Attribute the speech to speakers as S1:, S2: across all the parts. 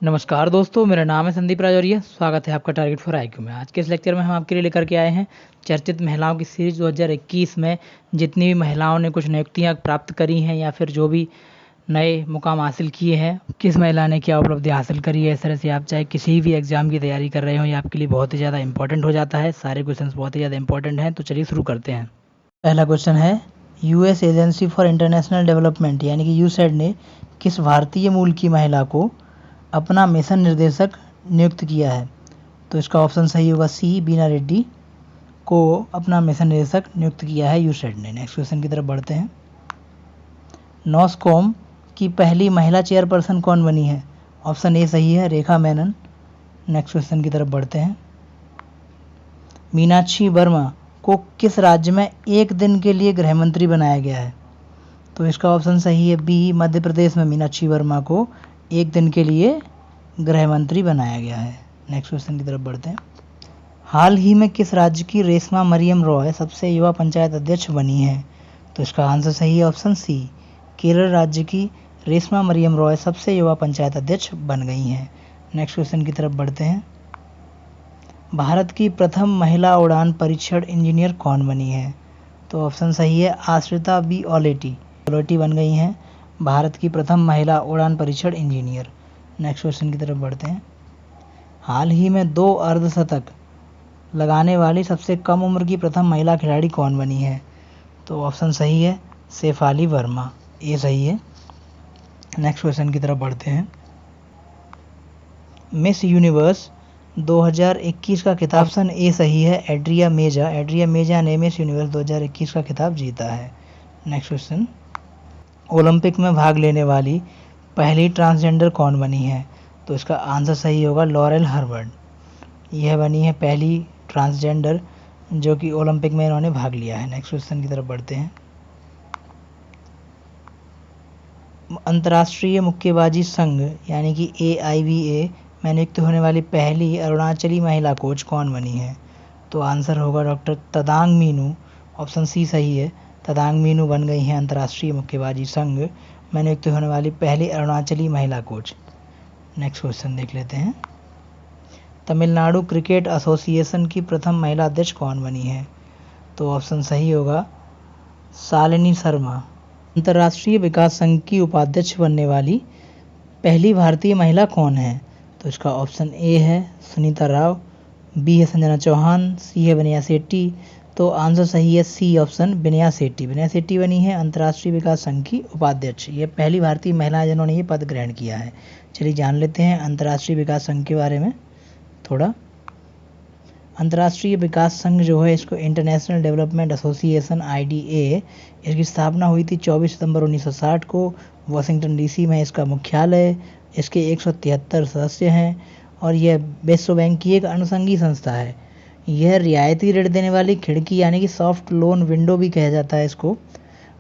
S1: नमस्कार दोस्तों, मेरा नाम है संदीप राजौरिया। स्वागत है आपका टारगेट फॉर आईक्यू में। आज के इस लेक्चर में हम आपके लिए लेकर के आए हैं चर्चित महिलाओं की सीरीज 2021 में जितनी भी महिलाओं ने कुछ नियुक्तियां प्राप्त करी हैं या फिर जो भी नए मुकाम हासिल किए हैं, किस महिला ने क्या उपलब्धि हासिल करी है। इस तरह से आप चाहे किसी भी एग्जाम की तैयारी कर रहे हो, ये आपके लिए बहुत ही ज़्यादा इंपॉर्टेंट हो जाता है। सारे क्वेश्चन बहुत ही ज़्यादा इंपॉर्टेंट हैं, तो चलिए शुरू करते हैं। पहला क्वेश्चन है, US agency for international development यानी कि यूसैड ने किस भारतीय मूल की महिला को अपना मिशन निर्देशक नियुक्त किया है। तो इसका ऑप्शन सही होगा सी, बीना रेड्डी को अपना मिशन निर्देशक नियुक्त किया है यूसैड ने। नेक्स्ट क्वेश्चन की तरफ बढ़ते हैं। नॉस्कॉम की पहली महिला चेयरपर्सन कौन बनी है। ऑप्शन ए सही है, रेखा मेनन। नेक्स्ट क्वेश्चन की तरफ बढ़ते हैं। मीनाक्षी वर्मा को किस राज्य में एक दिन के लिए गृह मंत्री बनाया गया है। तो इसका ऑप्शन सही है बी, मध्य प्रदेश में मीनाक्षी वर्मा को एक दिन के लिए गृह मंत्री बनाया गया है। नेक्स्ट क्वेश्चन की तरफ बढ़ते हैं। हाल ही में किस राज्य की रेशमा मरियम रॉय सबसे युवा पंचायत अध्यक्ष बनी है। तो इसका आंसर सही है ऑप्शन सी, केरल राज्य की रेशमा मरियम रॉय सबसे युवा पंचायत अध्यक्ष बन गई हैं। नेक्स्ट क्वेश्चन की तरफ बढ़ते हैं। भारत की प्रथम महिला उड़ान परीक्षण इंजीनियर कौन बनी है। तो ऑप्शन सही है आश्रिता बी ओलेटी बन गई हैं भारत की प्रथम महिला उड़ान परीक्षण इंजीनियर। नेक्स्ट क्वेश्चन की तरफ बढ़ते हैं। हाल ही में 2 अर्धशतक लगाने वाली सबसे कम उम्र की प्रथम महिला खिलाड़ी कौन बनी है। तो ऑप्शन सही है शेफाली वर्मा, ये सही है। नेक्स्ट क्वेश्चन की तरफ बढ़ते हैं। मिस यूनिवर्स 2021 का खिताब, ऑप्शन ए सही है एड्रिया मेजा ने मिस यूनिवर्स 2021 का खिताब जीता है। नेक्स्ट क्वेश्चन, ओलंपिक में भाग लेने वाली पहली ट्रांसजेंडर कौन बनी है। तो इसका आंसर सही होगा लॉरेल हर्बर्ट। यह बनी है पहली ट्रांसजेंडर जो कि ओलंपिक में इन्होंने भाग लिया है। नेक्स्ट क्वेश्चन की तरफ बढ़ते हैं। अंतर्राष्ट्रीय मुक्केबाजी संघ यानी कि AIBA में नियुक्त होने वाली पहली अरुणाचली महिला कोच कौन बनी है। तो आंसर होगा डॉक्टर तदांग मीनू। ऑप्शन सी सही है, तदांग मीनू बन गई हैं अंतर्राष्ट्रीय मुक्केबाजी संघ में नियुक्त होने वाली पहली अरुणाचली महिला कोच। नेक्स्ट क्वेश्चन देख लेते हैं। तमिलनाडु क्रिकेट एसोसिएशन की प्रथम महिला अध्यक्ष कौन बनी है। तो ऑप्शन सही होगा शालिनी शर्मा। अंतर्राष्ट्रीय विकास संघ की उपाध्यक्ष बनने वाली पहली भारतीय महिला कौन है। तो इसका ऑप्शन ए है सुनीता राव, बी है संजना चौहान, सी है विनया शेट्टी। तो आंसर सही है सी ऑप्शन विनया शेट्टी। विनया शेट्टी बनी है अंतर्राष्ट्रीय विकास संघ की उपाध्यक्ष। ये पहली भारतीय महिला है जिन्होंने ये पद ग्रहण किया है। चलिए जान लेते हैं अंतर्राष्ट्रीय विकास संघ के बारे में थोड़ा। अंतर्राष्ट्रीय विकास संघ जो है इसको इंटरनेशनल डेवलपमेंट एसोसिएशन IDA, इसकी स्थापना हुई थी 24 सितंबर 1960 को वाशिंगटन DC में इसका मुख्यालय। इसके 173 सदस्य हैं और यह विश्व बैंक की एक अनुषंगी संस्था है। यह रियायती ऋण देने वाली खिड़की यानी कि सॉफ्ट लोन विंडो भी कहा जाता है इसको।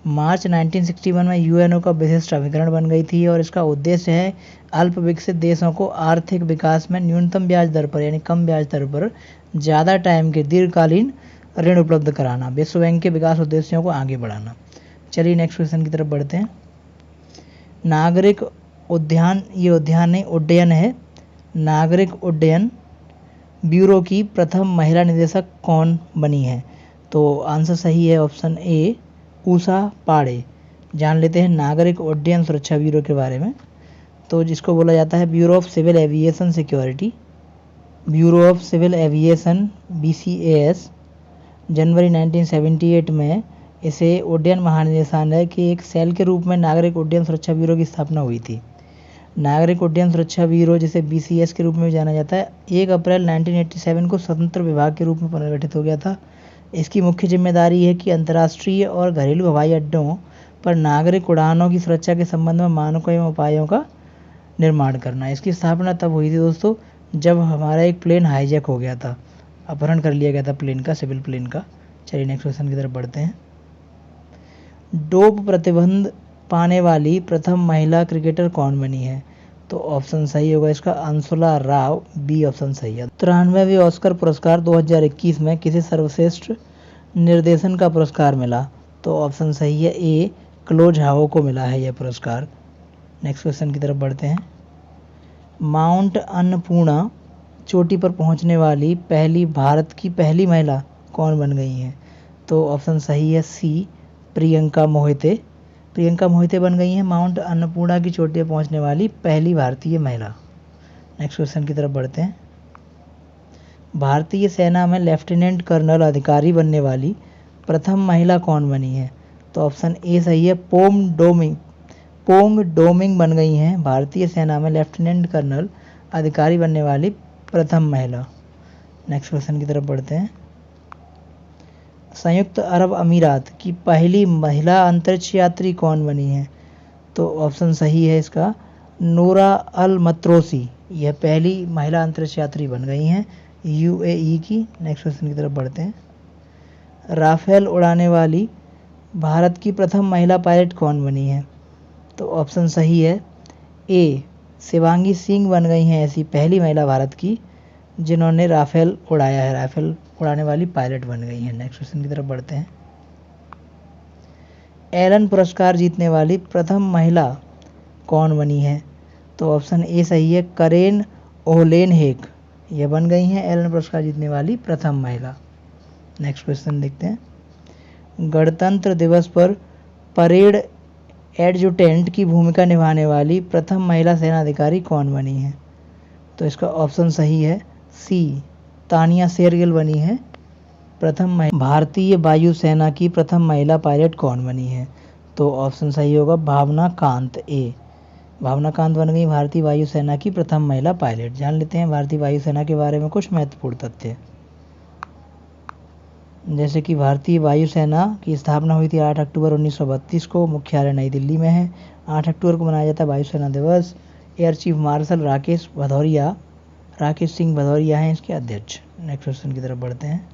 S1: मार्च 1961 में UNO का विशिष्ट अभिकरण बन गई थी और इसका उद्देश्य है अल्प विकसित देशों को आर्थिक विकास में न्यूनतम ब्याज दर पर यानी कम ब्याज दर पर ज़्यादा टाइम के दीर्घकालीन ऋण उपलब्ध कराना, विश्व बैंक के विकास उद्देश्यों को आगे बढ़ाना। चलिए नेक्स्ट क्वेश्चन की तरफ बढ़ते हैं। नागरिक उद्यान, ये उद्यान नहीं उड्डयन है, नागरिक उड्डयन ब्यूरो की प्रथम महिला निदेशक कौन बनी है। तो आंसर सही है ऑप्शन ए ऊषा पाड़े। जान लेते हैं नागरिक उड्डयन सुरक्षा ब्यूरो के बारे में। तो जिसको बोला जाता है bureau of civil aviation security, bureau of civil aviation BCAS, जनवरी 1978 में इसे उड्डयन महानिदेशालय के एक सेल के रूप में नागरिक उड्डयन सुरक्षा ब्यूरो की स्थापना हुई थी। नागरिक उड्डयन सुरक्षा ब्यूरो जिसे BCS के रूप में जाना जाता है 1 अप्रैल 1987 को स्वतंत्र विभाग के रूप में पुनर्गठित हो गया था। इसकी मुख्य जिम्मेदारी है कि अंतर्राष्ट्रीय और घरेलू हवाई अड्डों पर नागरिक उड़ानों की सुरक्षा के संबंध में मानकों एवं उपायों का निर्माण करना। इसकी स्थापना तब हुई थी दोस्तों जब हमारा एक प्लेन हाईजैक हो गया था, अपहरण कर लिया गया था प्लेन का, सिविल प्लेन का। चलिए नेक्स्ट क्वेश्चन की तरफ बढ़ते हैं। डोप प्रतिबंध पाने वाली प्रथम महिला क्रिकेटर कौन बनी है। तो ऑप्शन सही होगा इसका अंशुला राव, बी ऑप्शन सही है। 93वें ऑस्कर पुरस्कार 2021 में किसे सर्वश्रेष्ठ निर्देशन का पुरस्कार मिला। तो ऑप्शन सही है ए क्लो झाओ को मिला है यह पुरस्कार। नेक्स्ट क्वेश्चन की तरफ बढ़ते हैं। माउंट अन्नपूर्णा चोटी पर पहुंचने वाली भारत की पहली महिला कौन बन गई हैं? तो ऑप्शन सही है सी, प्रियंका मोहिते। प्रियंका मोहिते बन गई हैं माउंट अन्नपूर्णा की चोटी पर पहुंचने वाली पहली भारतीय महिला। नेक्स्ट क्वेश्चन की तरफ बढ़ते हैं। भारतीय सेना में लेफ्टिनेंट कर्नल अधिकारी बनने वाली प्रथम महिला कौन बनी है? तो ऑप्शन ए सही है, पोंग डोमिंग बन गई हैं भारतीय सेना में लेफ्टिनेंट कर्नल अधिकारी बनने वाली प्रथम महिला। नेक्स्ट क्वेश्चन की तरफ बढ़ते हैं। संयुक्त अरब अमीरात की पहली महिला अंतरिक्ष यात्री कौन बनी है? तो ऑप्शन सही है इसका, नूरा अल मत्रोसी। यह पहली महिला अंतरिक्ष यात्री बन गई हैं यूएई की। नेक्स्ट क्वेश्चन की तरफ बढ़ते हैं। राफेल उड़ाने वाली भारत की प्रथम महिला पायलट कौन बनी है? तो ऑप्शन सही है ए, शिवांगी सिंह बन गई हैं ऐसी पहली महिला भारत की जिन्होंने राफेल उड़ाया है। राफेल उड़ाने वाली पायलट बन गई हैं। नेक्स्ट क्वेश्चन की तरफ बढ़ते हैं। एलन पुरस्कार जीतने वाली प्रथम महिला कौन बनी है? तो ऑप्शन ए सही है, करेन ओलेनहेक। यह बन गई हैं एलन पुरस्कार जीतने वाली प्रथम महिला। नेक्स्ट क्वेश्चन देखते हैं। गणतंत्र दिवस पर परेड एडजुटेंट की भूमिका निभाने वाली प्रथम महिला सेना अधिकारी कौन बनी है? तो इसका ऑप्शन सही है सी, तानिया शेरगिल बनी है प्रथम महिला। भारतीय वायुसेना की प्रथम महिला पायलट कौन बनी है? तो ऑप्शन सही होगा भावना कांत, ए, भावना कांत बन गई भारतीय वायुसेना की प्रथम महिला पायलट। जान लेते हैं भारतीय वायुसेना के बारे में कुछ महत्वपूर्ण तथ्य, जैसे कि भारतीय वायुसेना की स्थापना हुई थी 8 अक्टूबर 1932 को। मुख्यालय नई दिल्ली में है। 8 अक्टूबर को मनाया जाता है वायुसेना दिवस। Air chief marshal Rakesh Singh Bhadauria हैं इसके अध्यक्ष। नेक्स्ट क्वेश्चन की तरफ बढ़ते हैं।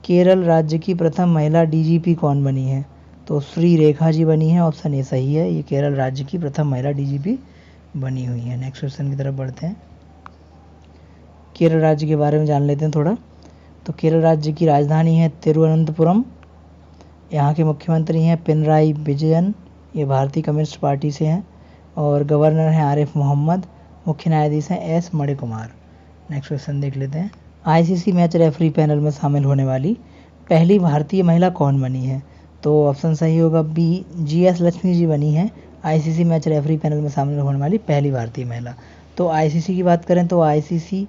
S1: केरल राज्य की प्रथम महिला डीजीपी कौन बनी है? तो श्री रेखा जी बनी है। ऑप्शन ए सही है, ये केरल राज्य की प्रथम महिला डीजीपी बनी हुई है। नेक्स्ट क्वेश्चन की तरफ बढ़ते हैं। केरल राज्य के बारे में जान लेते हैं थोड़ा। तो केरल राज्य की राजधानी है तिरुवनंतपुरम। यहाँ के मुख्यमंत्री हैं पिनराई विजयन, ये भारतीय कम्युनिस्ट पार्टी से हैं, और गवर्नर हैं आरिफ मोहम्मद। मुख्य न्यायाधीश हैं एस मणिकुमार। नेक्स्ट क्वेश्चन देख लेते हैं। आईसीसी मैच रेफरी पैनल में शामिल होने वाली पहली भारतीय महिला कौन बनी है? तो ऑप्शन सही होगा बी, जीएस लक्ष्मी जी बनी है आईसीसी मैच रेफरी पैनल में शामिल होने वाली पहली भारतीय महिला। तो आईसीसी की बात करें तो आईसीसी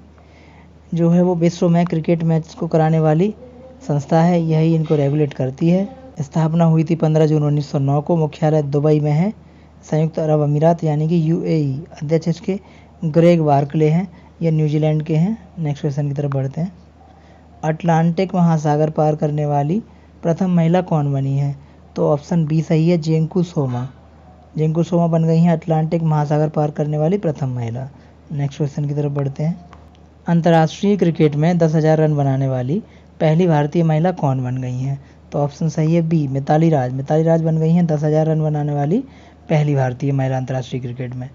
S1: जो है वो विश्व में क्रिकेट मैच को कराने वाली संस्था है, यही इनको रेगुलेट करती है। स्थापना हुई थी 15 जून 1909 को। मुख्यालय दुबई में है, संयुक्त अरब अमीरात यानी कि यूएई। अध्यक्ष इसके ग्रेग बार्कले हैं, ये न्यूजीलैंड के हैं। नेक्स्ट क्वेश्चन की तरफ बढ़ते हैं। अटलांटिक महासागर पार करने वाली प्रथम महिला कौन बनी है? तो ऑप्शन बी सही है, जेंकू सोमा। जेंकू सोमा बन गई हैं अटलांटिक महासागर पार करने वाली प्रथम महिला। नेक्स्ट क्वेश्चन की तरफ बढ़ते हैं। अंतर्राष्ट्रीय क्रिकेट में 10,000 रन बनाने वाली पहली भारतीय महिला कौन बन गई हैं? तो ऑप्शन सही है बी, मिताली राज। मिताली राज बन गई हैं 10,000 रन बनाने वाली पहली भारतीय महिला अंतर्राष्ट्रीय क्रिकेट में।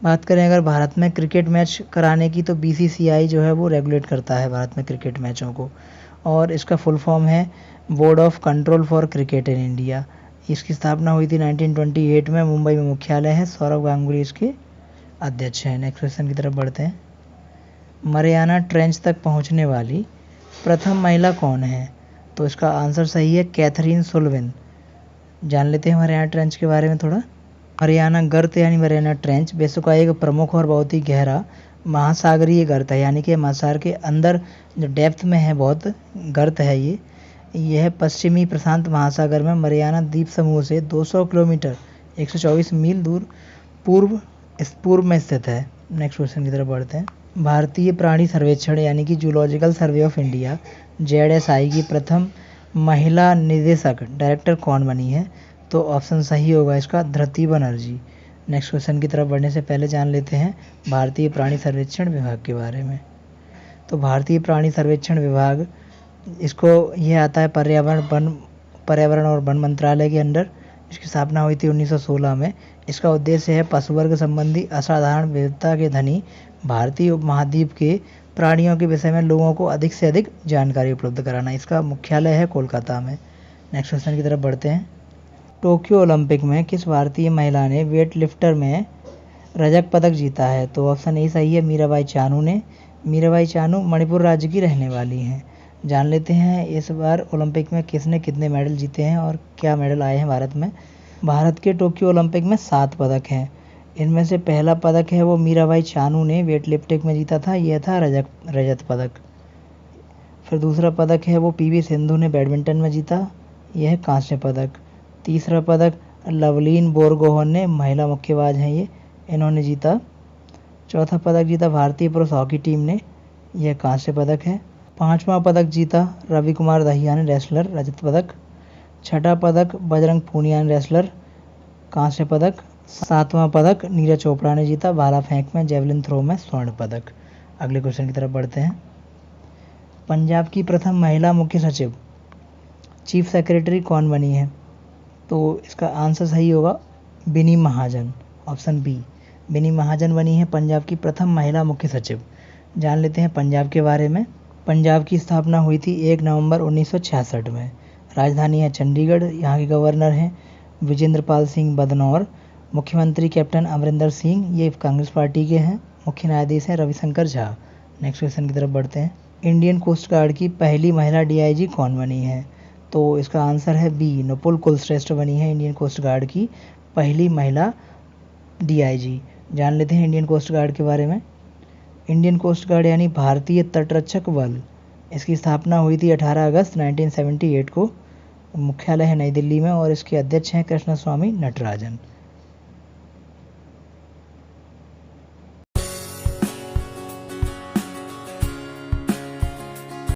S1: बात करें अगर भारत में क्रिकेट मैच कराने की, तो बीसीसीआई जो है वो रेगुलेट करता है भारत में क्रिकेट मैचों को, और इसका फुल फॉर्म है board of control for cricket in India. इसकी स्थापना हुई थी 1928 में। मुंबई में मुख्यालय है। सौरव गांगुली इसके अध्यक्ष हैं। नेक्स्ट क्वेश्चन की तरफ बढ़ते हैं। मरियाना ट्रेंच तक पहुंचने वाली प्रथम महिला कौन है? तो इसका आंसर सही है, कैथरीन सुल्लिवन। जान लेते हैं मरियाना ट्रेंच के बारे में थोड़ा। मरियाना गर्त यानी मरियाना ट्रेंच विश्व का एक प्रमुख और बहुत ही गहरा महासागरीय गर्त है, यानी कि महासागर के अंदर जो डेप्थ में है बहुत गर्त है ये। यह पश्चिमी प्रशांत महासागर में मरियाना द्वीप समूह से 200 किलोमीटर 124 मील दूर पूर्व में स्थित है। नेक्स्ट क्वेश्चन की तरफ बढ़ते हैं। भारतीय प्राणी सर्वेक्षण यानी कि zoological survey of India ZSI की प्रथम महिला निदेशक डायरेक्टर कौन बनी है? तो ऑप्शन सही होगा इसका, धृति बनर्जी। नेक्स्ट क्वेश्चन की तरफ बढ़ने से पहले जान लेते हैं भारतीय प्राणी सर्वेक्षण विभाग के बारे में। तो भारतीय प्राणी सर्वेक्षण विभाग, इसको यह आता है पर्यावरण और वन मंत्रालय के अंडर। इसकी स्थापना हुई थी 1916 में। इसका उद्देश्य है पशु वर्ग संबंधी असाधारण विविधता के धनी भारतीय उपमहाद्वीप के प्राणियों के विषय में लोगों को अधिक से अधिक जानकारी उपलब्ध कराना। इसका मुख्यालय है कोलकाता में। नेक्स्ट क्वेश्चन की तरफ बढ़ते हैं। टोक्यो ओलंपिक में किस भारतीय महिला ने वेट लिफ्टर में रजत पदक जीता है? तो ऑप्शन ए सही है, मीराबाई चानू ने। मीराबाई चानू मणिपुर राज्य की रहने वाली हैं। जान लेते हैं इस बार ओलंपिक में किसने कितने मेडल जीते हैं और क्या मेडल आए हैं भारत में। भारत के टोक्यो ओलंपिक में 7 पदक हैं। इनमें से पहला पदक है वो मीराबाई चानू ने वेट लिफ्टिंग में जीता था, यह था रजत पदक। फिर दूसरा पदक है वो पीवी सिंधु ने बैडमिंटन में जीता, यह है कांस्य पदक। तीसरा पदक लवलीन बोरगोहन ने, महिला मुक्केबाज हैं ये, इन्होंने जीता। चौथा पदक जीता भारतीय पुरुष हॉकी टीम ने, यह कांस्य पदक है। पांचवा पदक जीता रवि कुमार दहिया ने, रेसलर, रजत पदक। छठा पदक बजरंग पूनिया ने, रेसलर, कांस्य पदक। सातवां पदक नीरज चोपड़ा ने जीता, भाला फेंक में, जेवलिन थ्रो में स्वर्ण पदक। अगले क्वेश्चन की तरफ बढ़ते हैं। पंजाब की प्रथम महिला मुख्य सचिव, चीफ सेक्रेटरी कौन बनी है? तो इसका आंसर सही होगा बिनी महाजन, ऑप्शन बी। बिनी महाजन बनी है पंजाब की प्रथम महिला मुख्य सचिव। जान लेते हैं पंजाब के बारे में। पंजाब की स्थापना हुई थी 1 नवंबर 1966 में। राजधानी है चंडीगढ़। यहाँ के गवर्नर हैं विजेंद्र पाल सिंह बदनौर। मुख्यमंत्री कैप्टन अमरिंदर सिंह, ये कांग्रेस पार्टी के हैं। मुख्य न्यायाधीश हैं रविशंकर झा। नेक्स्ट क्वेश्चन की तरफ बढ़ते हैं। इंडियन कोस्ट गार्ड की पहली महिला डीआईजी कौन बनी है? तो इसका आंसर है बी, नुपुल कुलश्रेष्ठ बनी है इंडियन कोस्ट गार्ड की पहली महिला डीआईजी। जान लेते हैं इंडियन कोस्ट गार्ड के बारे में। इंडियन कोस्ट गार्ड यानी भारतीय तटरक्षक बल, इसकी स्थापना हुई थी 18 अगस्त 1978 को। मुख्यालय है नई दिल्ली में और इसके अध्यक्ष हैं कृष्ण स्वामी नटराजन।